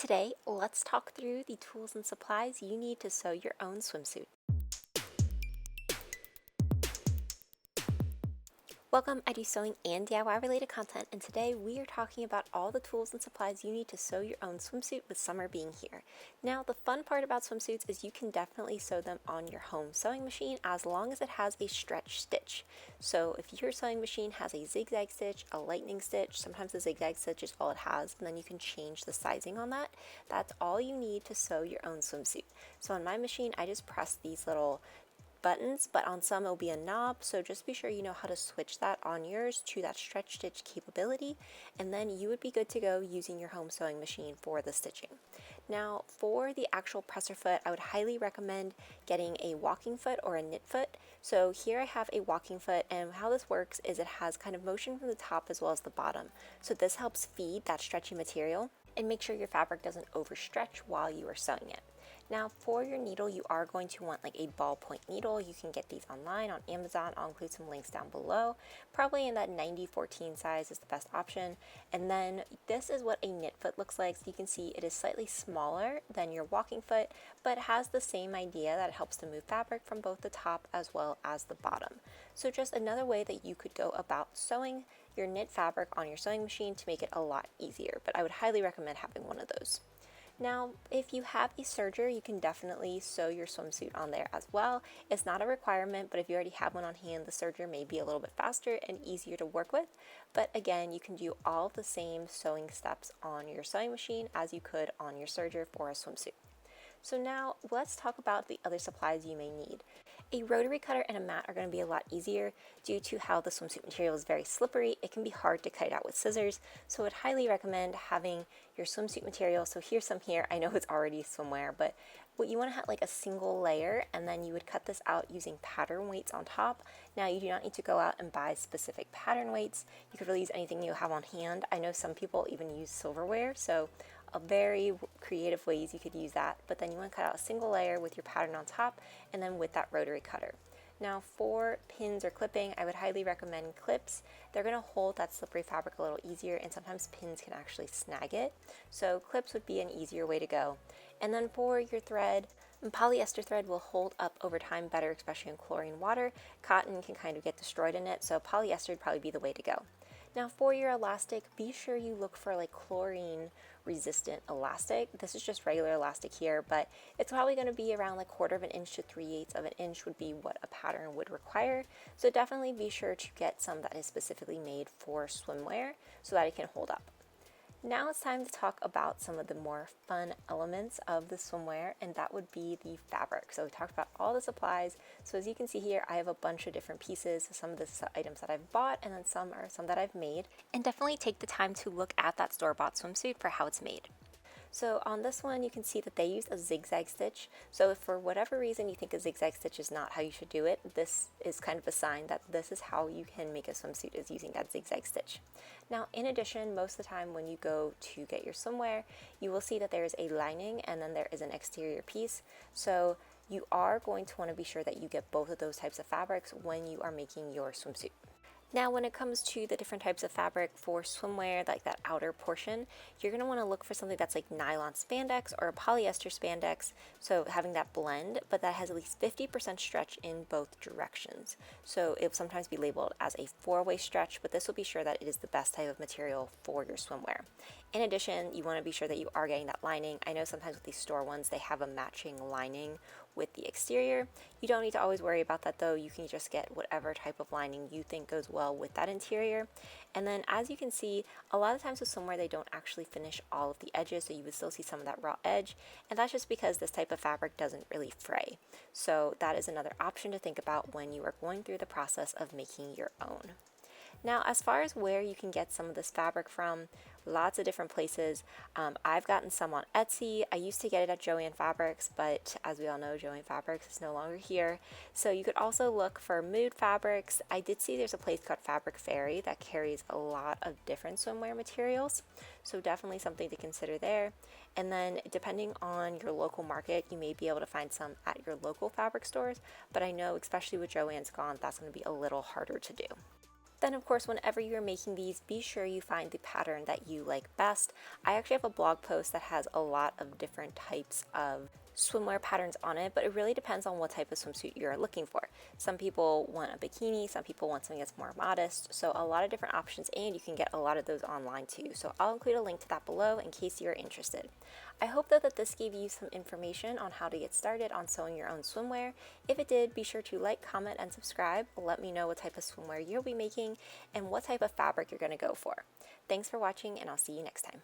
Today, let's talk through the tools and supplies you need to sew your own swimsuit. Welcome, I do sewing and DIY related content, and today we are talking about all the tools and supplies you need to sew your own swimsuit with summer being here. Now, the fun part about swimsuits is you can definitely sew them on your home sewing machine as long as it has a stretch stitch. So if your sewing machine has a zigzag stitch, a lightning stitch, sometimes the zigzag stitch is all it has, and then you can change the sizing on that. That's all you need to sew your own swimsuit. So on my machine, I just press these little buttons, but on some it'll be a knob, so just be sure you know how to switch that on yours to that stretch stitch capability, and then you would be good to go using your home sewing machine for the stitching. Now for the actual presser foot, I would highly recommend getting a walking foot or a knit foot. So here I have a walking foot, and how this works is it has kind of motion from the top as well as the bottom, so this helps feed that stretchy material and make sure your fabric doesn't overstretch while you are sewing it. Now for your needle, you are going to want like a ballpoint needle. You can get these online on Amazon. I'll include some links down below. Probably in that 90-14 size is the best option. And then this is what a knit foot looks like. So you can see it is slightly smaller than your walking foot, but has the same idea that it helps to move fabric from both the top as well as the bottom. So just another way that you could go about sewing your knit fabric on your sewing machine to make it a lot easier, but I would highly recommend having one of those. Now, if you have a serger, you can definitely sew your swimsuit on there as well. It's not a requirement, but if you already have one on hand, the serger may be a little bit faster and easier to work with. But again, you can do all the same sewing steps on your sewing machine as you could on your serger for a swimsuit. So now let's talk about the other supplies you may need. A rotary cutter and a mat are going to be a lot easier due to how the swimsuit material is very slippery. It can be hard to cut it out with scissors, so I would highly recommend having your swimsuit material. So here's some here. I know it's already swimwear, but what you want to have like a single layer, and then you would cut this out using pattern weights on top. Now you do not need to go out and buy specific pattern weights. You could really use anything you have on hand. I know some people even use silverware, so a very creative ways you could use that, but then you want to cut out a single layer with your pattern on top and then with that rotary cutter. Now for pins or clipping, I would highly recommend clips. They're going to hold that slippery fabric a little easier, and sometimes pins can actually snag it. So clips would be an easier way to go. And then for your thread, polyester thread will hold up over time better, especially in chlorine water. Cotton can kind of get destroyed in it, so polyester would probably be the way to go. Now for your elastic, be sure you look for like chlorine-resistant elastic. This is just regular elastic here, but it's probably going to be around like 1/4 of an inch to 3/8 of an inch would be what a pattern would require. So definitely be sure to get some that is specifically made for swimwear so that it can hold up. Now it's time to talk about some of the more fun elements of the swimwear, and that would be the fabric. So we talked about all the supplies. So as you can see here, I have a bunch of different pieces. Some of the items that I've bought, and then some are some that I've made. And definitely take the time to look at that store-bought swimsuit for how it's made. So on this one, you can see that they use a zigzag stitch. So if for whatever reason you think a zigzag stitch is not how you should do it, this is kind of a sign that this is how you can make a swimsuit, is using that zigzag stitch. Now, in addition, most of the time when you go to get your swimwear, you will see that there is a lining and then there is an exterior piece. So you are going to want to be sure that you get both of those types of fabrics when you are making your swimsuit. Now when it comes to the different types of fabric for swimwear, like that outer portion, you're going to want to look for something that's like nylon spandex or a polyester spandex, so having that blend, but that has at least 50% stretch in both directions. So it will sometimes be labeled as a 4-way stretch, but this will be sure that it is the best type of material for your swimwear. In addition, you want to be sure that you are getting that lining. I know sometimes with these store ones, they have a matching lining with the exterior. You don't need to always worry about that though. You can just get whatever type of lining you think goes well with that interior. And then as you can see, a lot of times with swimwear, they don't actually finish all of the edges, so you would still see some of that raw edge, and that's just because this type of fabric doesn't really fray. So that is another option to think about when you are going through the process of making your own. Now, as far as where you can get some of this fabric from, lots of different places. I've gotten some on Etsy. I used to get it at Joann Fabrics, but as we all know, Joann Fabrics is no longer here. So you could also look for Mood Fabrics. I did see there's a place called Fabric Fairy that carries a lot of different swimwear materials. So definitely something to consider there. And then depending on your local market, you may be able to find some at your local fabric stores, but I know especially with Joann's gone, that's going to be a little harder to do. Then, of course, whenever you're making these, be sure you find the pattern that you like best. I actually have a blog post that has a lot of different types of swimwear patterns on it, but it really depends on what type of swimsuit you're looking for. Some people want a bikini, some people want something that's more modest, so a lot of different options, and you can get a lot of those online too. So I'll include a link to that below in case you're interested. I hope though that this gave you some information on how to get started on sewing your own swimwear. If it did, be sure to like, comment, and subscribe. Let me know what type of swimwear you'll be making and what type of fabric you're going to go for. Thanks for watching, and I'll see you next time.